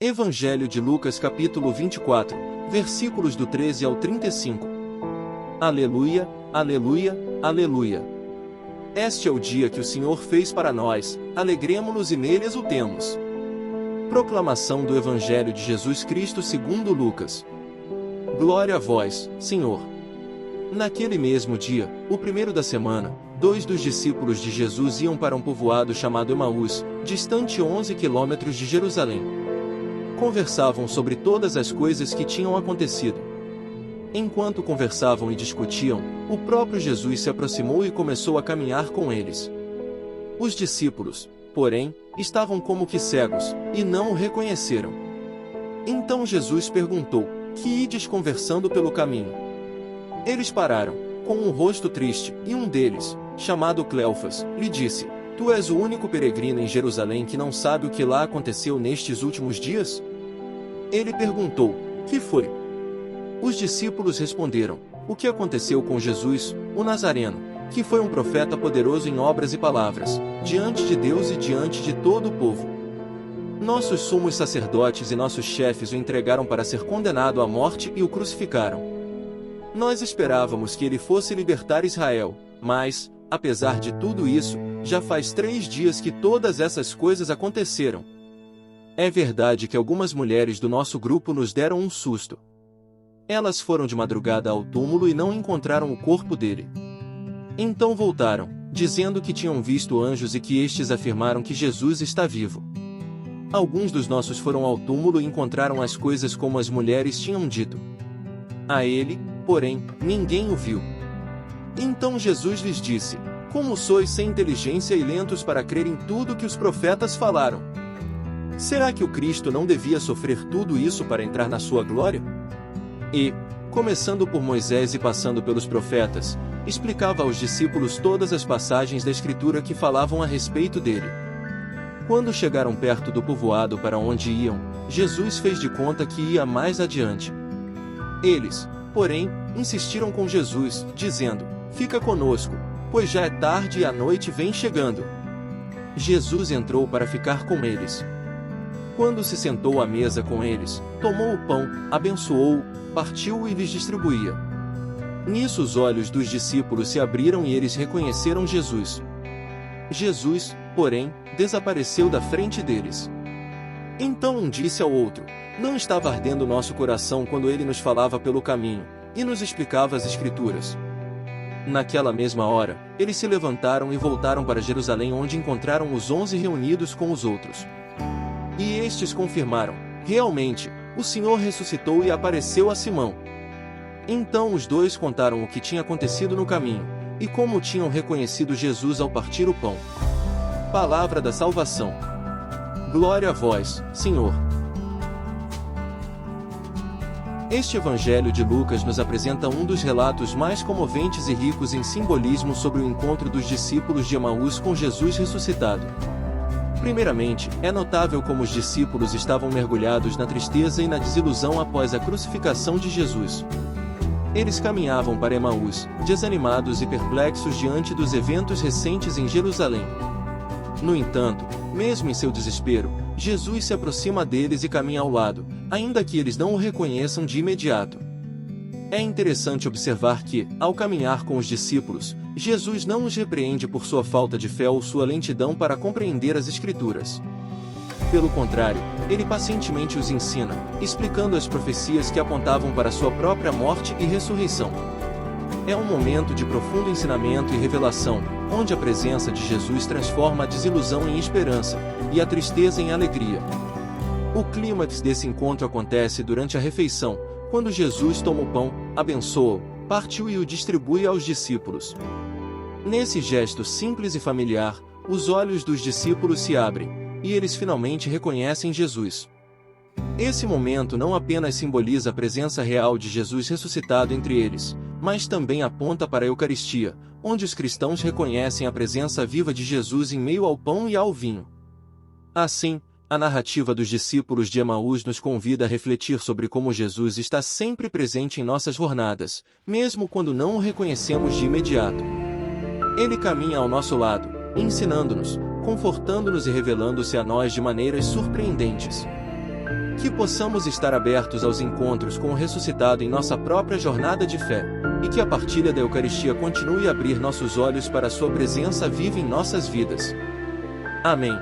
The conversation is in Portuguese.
Evangelho de Lucas capítulo 24, versículos do 13 ao 35. Aleluia, aleluia, aleluia. Este é o dia que o Senhor fez para nós, alegremo-nos e nele exultemos. Proclamação do Evangelho de Jesus Cristo segundo Lucas. Glória a vós, Senhor. Naquele mesmo dia, o primeiro da semana, 2 dos discípulos de Jesus iam para um povoado chamado Emaús, distante 11 quilômetros de Jerusalém. Conversavam sobre todas as coisas que tinham acontecido. Enquanto conversavam e discutiam, o próprio Jesus se aproximou e começou a caminhar com eles. Os discípulos, porém, estavam como que cegos, e não o reconheceram. Então Jesus perguntou: "Que ides conversando pelo caminho?" Eles pararam, com um rosto triste, e um deles, chamado Cleofas, lhe disse: "Tu és o único peregrino em Jerusalém que não sabe o que lá aconteceu nestes últimos dias?" Ele perguntou: "Que foi?" Os discípulos responderam: "O que aconteceu com Jesus, o Nazareno, que foi um profeta poderoso em obras e palavras, diante de Deus e diante de todo o povo. Nossos sumos sacerdotes e nossos chefes o entregaram para ser condenado à morte e o crucificaram. Nós esperávamos que ele fosse libertar Israel, mas, apesar de tudo isso, já faz 3 dias que todas essas coisas aconteceram. É verdade que algumas mulheres do nosso grupo nos deram um susto. Elas foram de madrugada ao túmulo e não encontraram o corpo dele. Então voltaram, dizendo que tinham visto anjos e que estes afirmaram que Jesus está vivo. Alguns dos nossos foram ao túmulo e encontraram as coisas como as mulheres tinham dito. A ele, porém, ninguém o viu." Então Jesus lhes disse: "Como sois sem inteligência e lentos para crer em tudo que os profetas falaram? Será que o Cristo não devia sofrer tudo isso para entrar na sua glória?" E, começando por Moisés e passando pelos profetas, explicava aos discípulos todas as passagens da Escritura que falavam a respeito dele. Quando chegaram perto do povoado para onde iam, Jesus fez de conta que ia mais adiante. Eles, porém, insistiram com Jesus, dizendo: "Fica conosco, pois já é tarde e a noite vem chegando." Jesus entrou para ficar com eles. Quando se sentou à mesa com eles, tomou o pão, abençoou-o, partiu-o e lhes distribuía. Nisso os olhos dos discípulos se abriram e eles reconheceram Jesus. Jesus, porém, desapareceu da frente deles. Então um disse ao outro: "Não estava ardendo nosso coração quando ele nos falava pelo caminho, e nos explicava as Escrituras?" Naquela mesma hora, eles se levantaram e voltaram para Jerusalém, onde encontraram os 11 reunidos com os outros. E estes confirmaram: "Realmente, o Senhor ressuscitou e apareceu a Simão." Então os dois contaram o que tinha acontecido no caminho, e como tinham reconhecido Jesus ao partir o pão. Palavra da salvação. Glória a vós, Senhor. Este Evangelho de Lucas nos apresenta um dos relatos mais comoventes e ricos em simbolismo sobre o encontro dos discípulos de Emaús com Jesus ressuscitado. Primeiramente, é notável como os discípulos estavam mergulhados na tristeza e na desilusão após a crucificação de Jesus. Eles caminhavam para Emaús, desanimados e perplexos diante dos eventos recentes em Jerusalém. No entanto, mesmo em seu desespero, Jesus se aproxima deles e caminha ao lado, ainda que eles não o reconheçam de imediato. É interessante observar que, ao caminhar com os discípulos, Jesus não os repreende por sua falta de fé ou sua lentidão para compreender as Escrituras. Pelo contrário, ele pacientemente os ensina, explicando as profecias que apontavam para sua própria morte e ressurreição. É um momento de profundo ensinamento e revelação, onde a presença de Jesus transforma a desilusão em esperança, e a tristeza em alegria. O clímax desse encontro acontece durante a refeição, quando Jesus toma o pão, abençoa-o, partiu e o distribui aos discípulos. Nesse gesto simples e familiar, os olhos dos discípulos se abrem, e eles finalmente reconhecem Jesus. Esse momento não apenas simboliza a presença real de Jesus ressuscitado entre eles, mas também aponta para a Eucaristia, onde os cristãos reconhecem a presença viva de Jesus em meio ao pão e ao vinho. Assim, a narrativa dos discípulos de Emaús nos convida a refletir sobre como Jesus está sempre presente em nossas jornadas, mesmo quando não o reconhecemos de imediato. Ele caminha ao nosso lado, ensinando-nos, confortando-nos e revelando-se a nós de maneiras surpreendentes. Que possamos estar abertos aos encontros com o ressuscitado em nossa própria jornada de fé, e que a partilha da Eucaristia continue a abrir nossos olhos para a sua presença viva em nossas vidas. Amém.